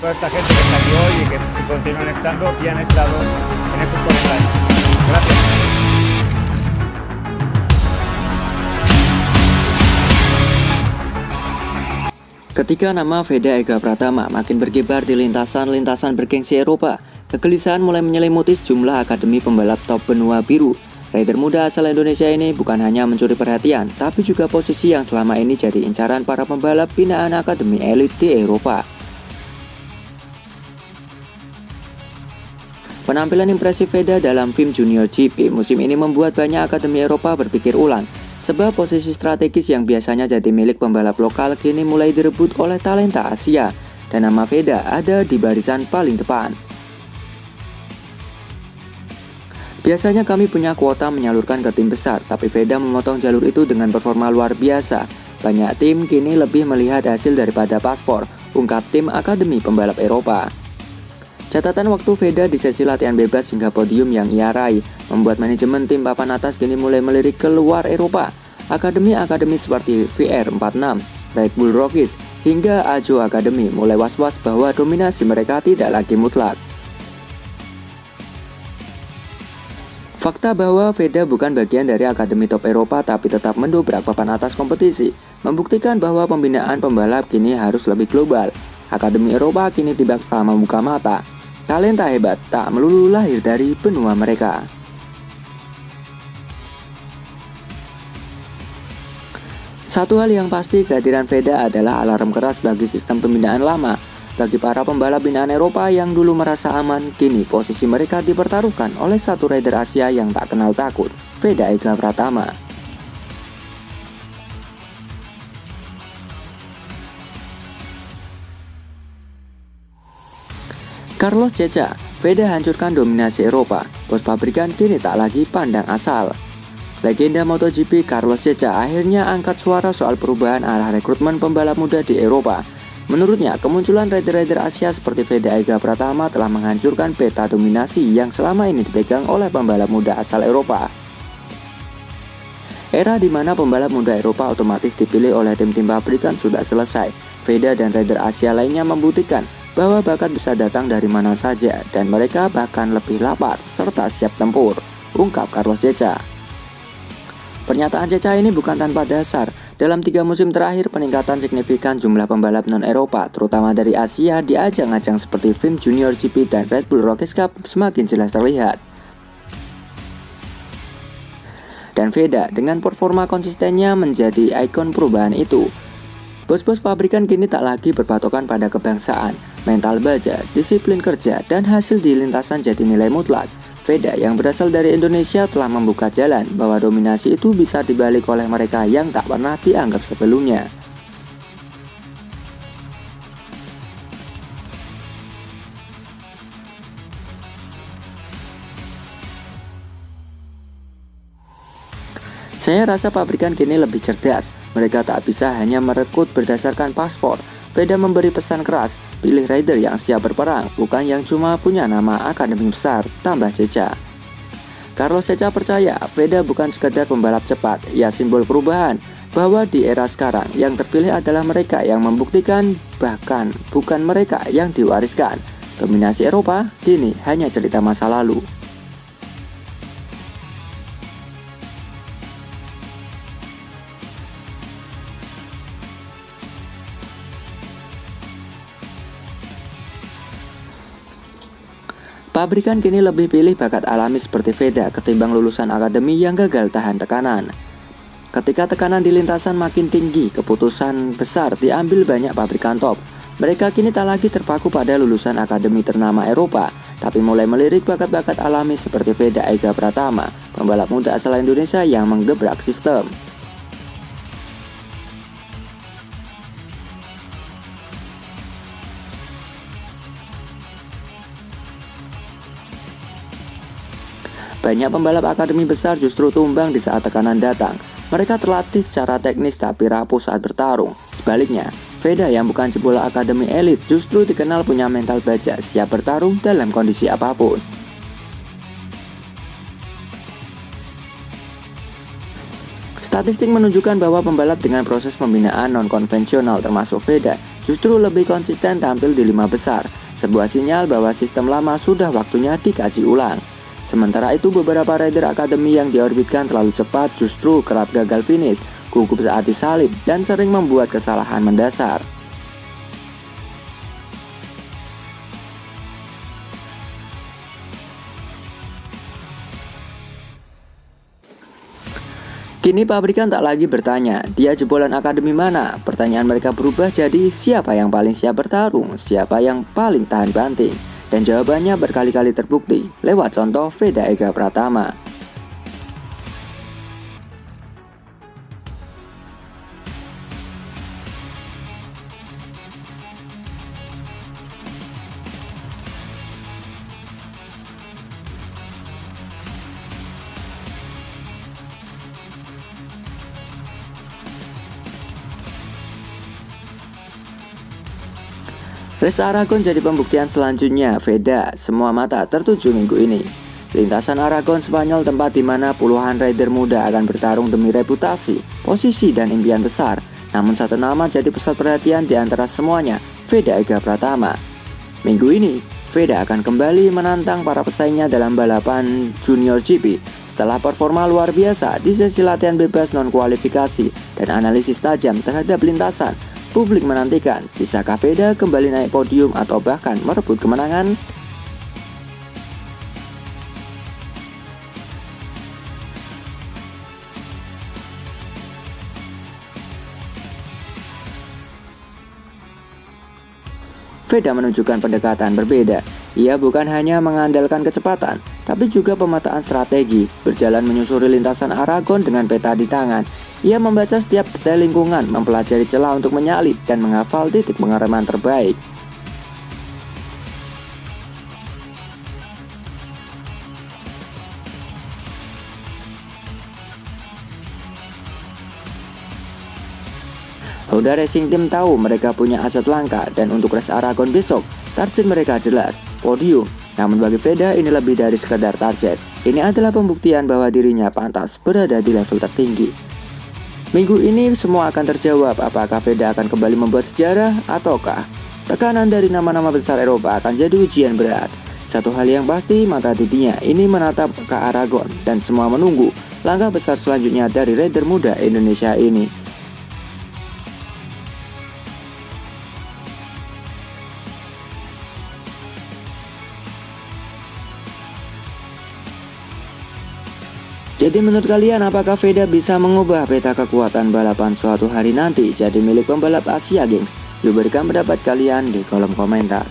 toda esta gente que salió hoy y que continúan estando y han estado en estos 40 años. Gracias. Ketika nama Veda Ega Pratama makin berkibar di lintasan-lintasan bergengsi Eropa, kegelisahan mulai menyelimuti sejumlah akademi pembalap top benua biru. Rider muda asal Indonesia ini bukan hanya mencuri perhatian, tapi juga posisi yang selama ini jadi incaran para pembalap binaan akademi elit di Eropa. Penampilan impresif Veda dalam film Junior GP musim ini membuat banyak akademi Eropa berpikir ulang. Sebab posisi strategis yang biasanya jadi milik pembalap lokal kini mulai direbut oleh talenta Asia, dan nama Veda ada di barisan paling depan. Biasanya kami punya kuota menyalurkan ke tim besar, tapi Veda memotong jalur itu dengan performa luar biasa. Banyak tim kini lebih melihat hasil daripada paspor, ungkap tim Akademi Pembalap Eropa. Catatan waktu Veda di sesi latihan bebas hingga podium yang ia raih membuat manajemen tim papan atas kini mulai melirik keluar Eropa. Akademi-akademi seperti VR46, Red Bull Rockies, hingga Ajo Academy mulai was-was bahwa dominasi mereka tidak lagi mutlak. Fakta bahwa Veda bukan bagian dari akademi top Eropa tapi tetap mendobrak papan atas kompetisi membuktikan bahwa pembinaan pembalap kini harus lebih global. Akademi Eropa kini tidak sama membuka mata. Talenta hebat tak melulu lahir dari benua mereka. Satu hal yang pasti, kehadiran Veda adalah alarm keras bagi sistem pembinaan lama. Bagi para pembalap binaan Eropa yang dulu merasa aman, kini posisi mereka dipertaruhkan oleh satu rider Asia yang tak kenal takut, Veda Ega Pratama. Carlos Ceca, Veda hancurkan dominasi Eropa, bos pabrikan kini tak lagi pandang asal. Legenda MotoGP Carlos Ceca akhirnya angkat suara soal perubahan arah rekrutmen pembalap muda di Eropa. Menurutnya, kemunculan rider-rider Asia seperti Veda Ega Pratama telah menghancurkan peta dominasi yang selama ini dipegang oleh pembalap muda asal Eropa. Era di mana pembalap muda Eropa otomatis dipilih oleh tim-tim pabrikan sudah selesai. Veda dan rider Asia lainnya membuktikan bahwa bakat bisa datang dari mana saja dan mereka bahkan lebih lapar serta siap tempur, ungkap Carlos Ceca. Pernyataan Ceca ini bukan tanpa dasar. Dalam 3 musim terakhir, peningkatan signifikan jumlah pembalap non-Eropa, terutama dari Asia, di ajang-ajang seperti film Junior GP dan Red Bull Rockies Cup semakin jelas terlihat. Dan Veda dengan performa konsistennya menjadi ikon perubahan itu. Bos-bos pabrikan kini tak lagi berpatokan pada kebangsaan, mental baja, disiplin kerja, dan hasil di lintasan jadi nilai mutlak. Veda yang berasal dari Indonesia telah membuka jalan bahwa dominasi itu bisa dibalik oleh mereka yang tak pernah dianggap sebelumnya. Saya rasa pabrikan kini lebih cerdas. Mereka tak bisa hanya merekrut berdasarkan paspor. Veda memberi pesan keras, pilih rider yang siap berperang, bukan yang cuma punya nama akademi besar, tambah Ceca. Carlos Ceca percaya Veda bukan sekedar pembalap cepat, ia simbol perubahan, bahwa di era sekarang yang terpilih adalah mereka yang membuktikan, bahkan bukan mereka yang diwariskan. Dominasi Eropa kini hanya cerita masa lalu. Pabrikan kini lebih pilih bakat alami seperti Veda ketimbang lulusan akademi yang gagal tahan tekanan. Ketika tekanan di lintasan makin tinggi, keputusan besar diambil banyak pabrikan top. Mereka kini tak lagi terpaku pada lulusan akademi ternama Eropa, tapi mulai melirik bakat-bakat alami seperti Veda Ega Pratama, pembalap muda asal Indonesia yang menggebrak sistem. Banyak pembalap akademi besar justru tumbang di saat tekanan datang. Mereka terlatih secara teknis tapi rapuh saat bertarung. Sebaliknya, Veda yang bukan jebola akademi elit justru dikenal punya mental baja, siap bertarung dalam kondisi apapun. Statistik menunjukkan bahwa pembalap dengan proses pembinaan non-konvensional termasuk Veda justru lebih konsisten tampil di 5 besar, sebuah sinyal bahwa sistem lama sudah waktunya dikaji ulang. Sementara itu beberapa rider akademi yang diorbitkan terlalu cepat justru kerap gagal finish, gugup saat disalip, dan sering membuat kesalahan mendasar. Kini pabrikan tak lagi bertanya, dia jebolan akademi mana? Pertanyaan mereka berubah jadi siapa yang paling siap bertarung, siapa yang paling tahan banting. Dan jawabannya berkali-kali terbukti lewat contoh Veda Ega Pratama. Race Aragon jadi pembuktian selanjutnya. Veda, semua mata tertuju minggu ini. Lintasan Aragon Spanyol, tempat di mana puluhan rider muda akan bertarung demi reputasi, posisi, dan impian besar. Namun satu nama jadi pusat perhatian di antara semuanya, Veda Ega Pratama. Minggu ini, Veda akan kembali menantang para pesaingnya dalam balapan Junior GP setelah performa luar biasa di sesi latihan bebas non-kualifikasi dan analisis tajam terhadap lintasan. Publik menantikan, bisakah Veda kembali naik podium atau bahkan merebut kemenangan? Veda menunjukkan pendekatan berbeda. Ia bukan hanya mengandalkan kecepatan, tapi juga pemetaan strategi, berjalan menyusuri lintasan Aragon dengan peta di tangan. Ia membaca setiap detail lingkungan, mempelajari celah untuk menyalip, dan menghafal titik pengereman terbaik. Honda Racing Team tahu mereka punya aset langka, dan untuk race Aragon besok, target mereka jelas, podium. Namun bagi Veda ini lebih dari sekedar target. Ini adalah pembuktian bahwa dirinya pantas berada di level tertinggi. Minggu ini semua akan terjawab, apakah Veda akan kembali membuat sejarah ataukah tekanan dari nama-nama besar Eropa akan jadi ujian berat. Satu hal yang pasti, mata dunia ini menatap ke Aragon dan semua menunggu langkah besar selanjutnya dari rider muda Indonesia ini. Jadi menurut kalian, apakah Veda bisa mengubah peta kekuatan balapan suatu hari nanti jadi milik pembalap Asia Games? Yuk berikan pendapat kalian di kolom komentar.